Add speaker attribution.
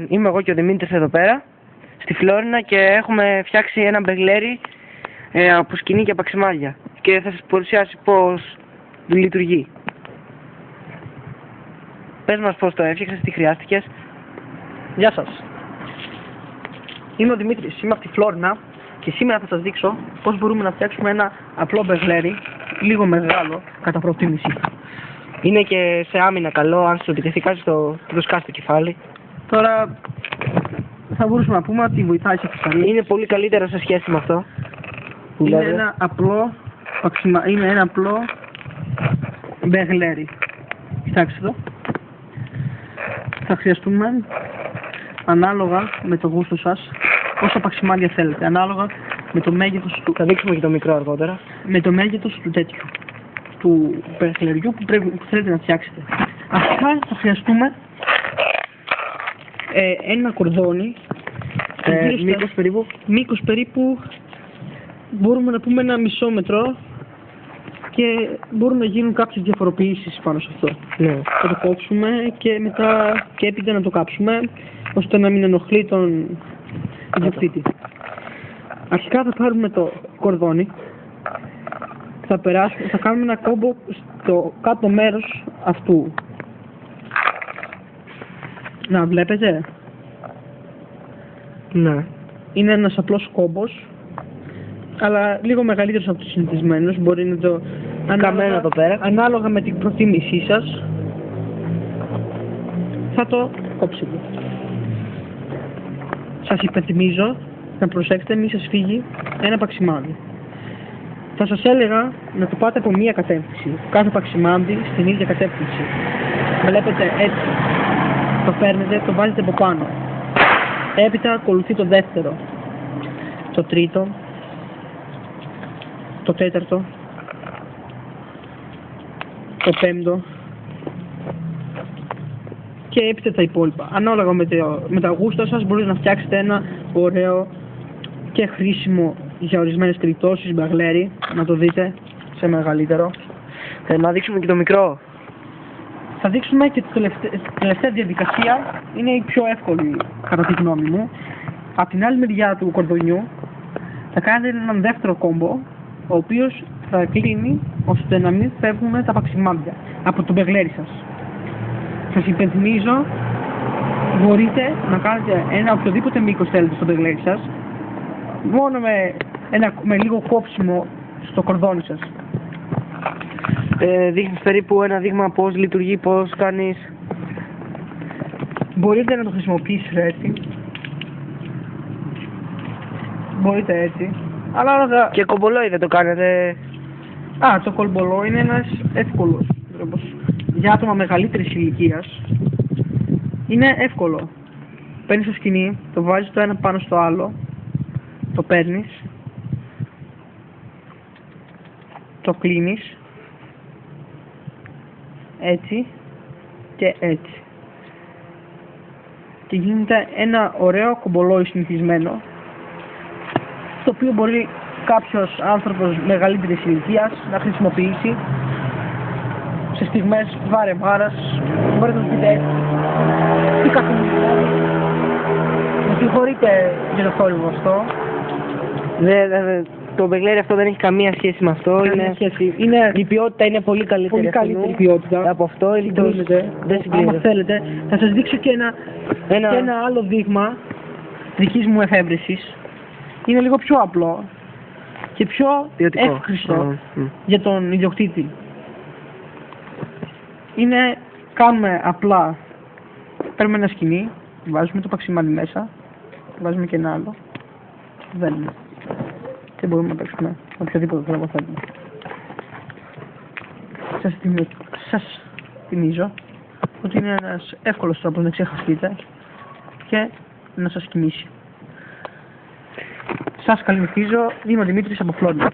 Speaker 1: Είμαι εγώ και ο Δημήτρης εδώ πέρα, στη Φλόρινα, και έχουμε φτιάξει ένα μπεγλέρι από σκοινί και παξιμάδια και θα σας παρουσιάσει πώς λειτουργεί. Πες μας πώς το έφτιαξες, τι χρειάστηκες.
Speaker 2: Γεια σας. Είμαι ο Δημήτρης, είμαι από τη Φλόρινα και σήμερα θα σας δείξω πώς μπορούμε να φτιάξουμε ένα απλό μπεγλέρι, λίγο μεγάλο, κατά προτίμηση.
Speaker 1: Είναι και σε άμυνα καλό, αν σου επιτεθεί κάτι το σκάσει το κεφάλι.
Speaker 2: Τώρα θα μπορούσαμε να πούμε ότι βοηθάει σε φυσαρία.
Speaker 1: Είναι πολύ καλύτερο σε σχέση με αυτό.
Speaker 2: Είναι ένα απλό μπεγλέρι. Κοιτάξτε το. Θα χρειαστούμε ανάλογα με το γούστο σας όσα παξιμάδια θέλετε, ανάλογα με το μέγεθος του.
Speaker 1: Θα δείξουμε και το μικρό αργότερα.
Speaker 2: Με το μέγεθος του τέτοιου του μπεγλεριού που θέλετε να φτιάξετε. Αρχικά θα χρειαστούμε ένα κορδόνι μήκος περίπου μπορούμε να πούμε 1,5 μέτρο, και μπορούν να γίνουν κάποιες διαφοροποιήσεις πάνω σε αυτό.
Speaker 1: Ναι.
Speaker 2: Θα το κόψουμε και μετά και έπειτα να το κάψουμε ώστε να μην ενοχλεί τον ιδιοκτήτη. Αρχικά θα πάρουμε το κορδόνι, θα κάνουμε ένα κόμπο στο κάτω μέρος αυτού. Να βλέπετε.
Speaker 1: Ναι.
Speaker 2: Είναι ένας απλός κόμπος, αλλά λίγο μεγαλύτερος από τους συνηθισμένους. Μπορεί να το
Speaker 1: Καμένο εδώ πέρα.
Speaker 2: Ανάλογα με την προτίμησή σας θα το κόψετε. Σας υπενθυμίζω να προσέξετε μη σας φύγει ένα παξιμάδι. Θα σας έλεγα να το πάτε από μία κατεύθυνση, κάθε παξιμάδι στην ίδια κατεύθυνση. Βλέπετε έτσι, το παίρνετε, το βάζετε από πάνω. Έπειτα ακολουθεί το δεύτερο, το τρίτο, το τέταρτο, το πέμπτο και έπειτα τα υπόλοιπα. Ανάλογα με τα γούστα σας μπορείτε να φτιάξετε ένα ωραίο και χρήσιμο για ορισμένες περιπτώσεις μπεγλέρι, να το δείτε σε μεγαλύτερο.
Speaker 1: Να δείξουμε και το μικρό.
Speaker 2: Θα δείξουμε και τη τελευταία διαδικασία, είναι η πιο εύκολη κατά τη γνώμη μου. Από την άλλη μεριά του κορδονιού θα κάνετε έναν δεύτερο κόμπο, ο οποίος θα κλείνει ώστε να μην φεύγουν τα παξιμάδια από το μπεγλέρι σας. Σας υπενθυμίζω, μπορείτε να κάνετε ένα οποιοδήποτε μήκος θέλετε στο μπεγλέρι σας, μόνο με λίγο κόψιμο στο κορδόνι σας.
Speaker 1: Δείχνεις περίπου ένα δείγμα πώς λειτουργεί, πώς κάνεις.
Speaker 2: Μπορείτε να το χρησιμοποιήσετε έτσι. Μπορείτε έτσι. Αλλά
Speaker 1: Και κομπολόι δεν το κάνετε.
Speaker 2: το κολμπολό είναι ένας εύκολος τρόπος. Για άτομα μεγαλύτερης ηλικίας είναι εύκολο. Παίρνεις το σκοινί, το βάζεις το ένα πάνω στο άλλο, το παίρνεις, το κλείνεις έτσι και έτσι και γίνεται ένα ωραίο κομπολόι συνηθισμένο, το οποίο μπορεί κάποιος άνθρωπος μεγαλύτερης ηλικίας να χρησιμοποιήσει σε στιγμές βάρε-βάρας. Μπορείτε να το πείτε έτσι ή καθημερινά. Με συγχωρείτε για το θόρυβο αυτό.
Speaker 1: Το μπεγλέρι αυτό δεν έχει καμία σχέση με αυτό. Η ποιότητα είναι πολύ καλύτερη.
Speaker 2: Πολύ καλύτερη ποιότητα.
Speaker 1: Από αυτό δεν συγκρίνεται.
Speaker 2: Αν θέλετε, θα σας δείξω και ένα άλλο δείγμα δικής μου εφεύρεσης. Είναι λίγο πιο απλό και πιο εύχριστο για τον ιδιοκτήτη. Κάνουμε απλά, παίρνουμε ένα σκοινί, βάζουμε το παξιμάδι μέσα, βάζουμε και ένα άλλο, βαίνουμε και μπορούμε να παίξουμε οποιοδήποτε τρόπο θέλουμε. Σας θυμίζω ότι είναι ένας εύκολος τρόπος να ξεχαστείτε και να σας κινήσει. Σας καληνυχίζω, είμαι ο Δημήτρης από Φλόρινα.